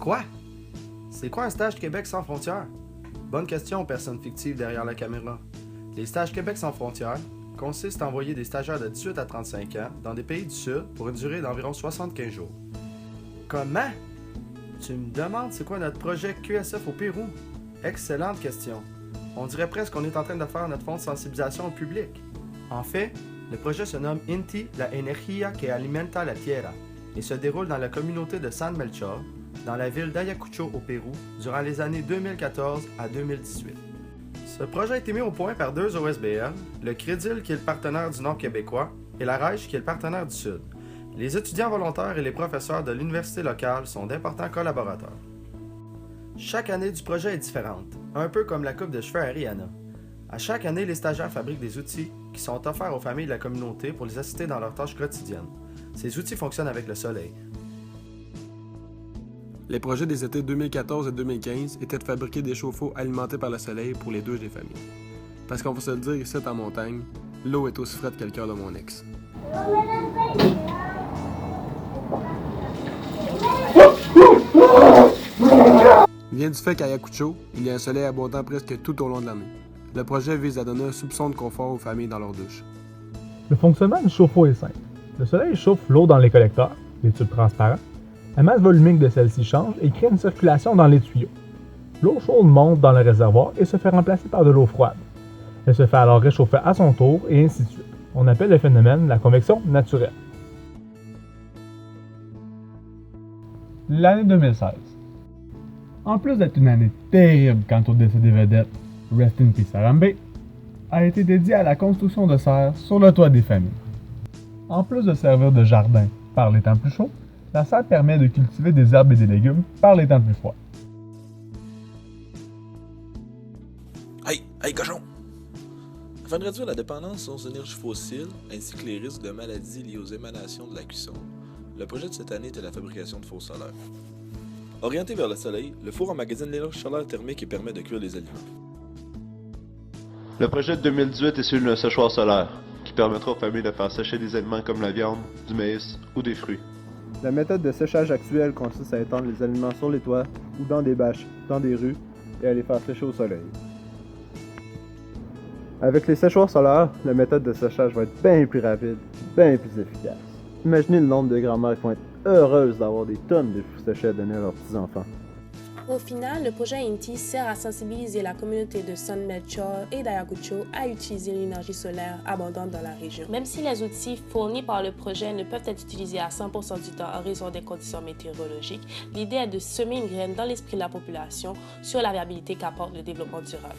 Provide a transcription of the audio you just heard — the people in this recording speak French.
Quoi? C'est quoi un stage Québec sans frontières? Bonne question aux personnes fictives derrière la caméra. Les stages Québec sans frontières consistent à envoyer des stagiaires de 18 à 35 ans dans des pays du Sud pour une durée d'environ 75 jours. Comment? Tu me demandes c'est quoi notre projet QSF au Pérou? Excellente question. On dirait presque qu'on est en train de faire notre fonds de sensibilisation au public. En fait, le projet se nomme INTI, la energía que alimenta la tierra, et se déroule dans la communauté de San Melchor, dans la ville d'Ayacucho au Pérou, durant les années 2014 à 2018. Ce projet a été mis au point par deux OSBL, le Crédil qui est le partenaire du Nord québécois et la REIJ qui est le partenaire du Sud. Les étudiants volontaires et les professeurs de l'université locale sont d'importants collaborateurs. Chaque année du projet est différente, un peu comme la coupe de cheveux à Rihanna. À chaque année, les stagiaires fabriquent des outils qui sont offerts aux familles de la communauté pour les assister dans leurs tâches quotidiennes. Ces outils fonctionnent avec le soleil. Les projets des étés 2014 et 2015 étaient de fabriquer des chauffe-eau alimentés par le soleil pour les douches des familles. Parce qu'on va se le dire, ici en montagne, l'eau est aussi frette que le cœur de mon ex. Il vient du fait qu'à Ayacucho, il y a un soleil abondant presque tout au long de l'année. Le projet vise à donner un soupçon de confort aux familles dans leurs douches. Le fonctionnement du chauffe-eau est simple. Le soleil chauffe l'eau dans les collecteurs, les tubes transparents. La masse volumique de celle-ci change et crée une circulation dans les tuyaux. L'eau chaude monte dans le réservoir et se fait remplacer par de l'eau froide. Elle se fait alors réchauffer à son tour et ainsi de suite. On appelle le phénomène la convection naturelle. L'année 2016. En plus d'être une année terrible quant au décès des vedettes, Rest in Peace Harambe a été dédiée à la construction de serres sur le toit des familles. En plus de servir de jardin par les temps plus chauds, la serre permet de cultiver des herbes et des légumes par les temps plus froids. Hey, cochon! Afin de réduire la dépendance aux énergies fossiles ainsi que les risques de maladies liées aux émanations de la cuisson, le projet de cette année était la fabrication de fours solaires. Orienté vers le soleil, le four emmagasine l'énergie solaire thermique et permet de cuire les aliments. Le projet de 2018 est celui d'un séchoir solaire, qui permettra aux familles de faire sécher des aliments comme la viande, du maïs ou des fruits. La méthode de séchage actuelle consiste à étendre les aliments sur les toits ou dans des bâches, dans des rues, et à les faire sécher au soleil. Avec les séchoirs solaires, la méthode de séchage va être bien plus rapide, bien plus efficace. Imaginez le nombre de grand-mères qui vont être heureuses d'avoir des tonnes de fruits séchés à donner à leurs petits-enfants. Au final, le projet INTI sert à sensibiliser la communauté de San Melchor et d'Ayacucho à utiliser l'énergie solaire abondante dans la région. Même si les outils fournis par le projet ne peuvent être utilisés à 100% du temps en raison des conditions météorologiques, l'idée est de semer une graine dans l'esprit de la population sur la viabilité qu'apporte le développement durable.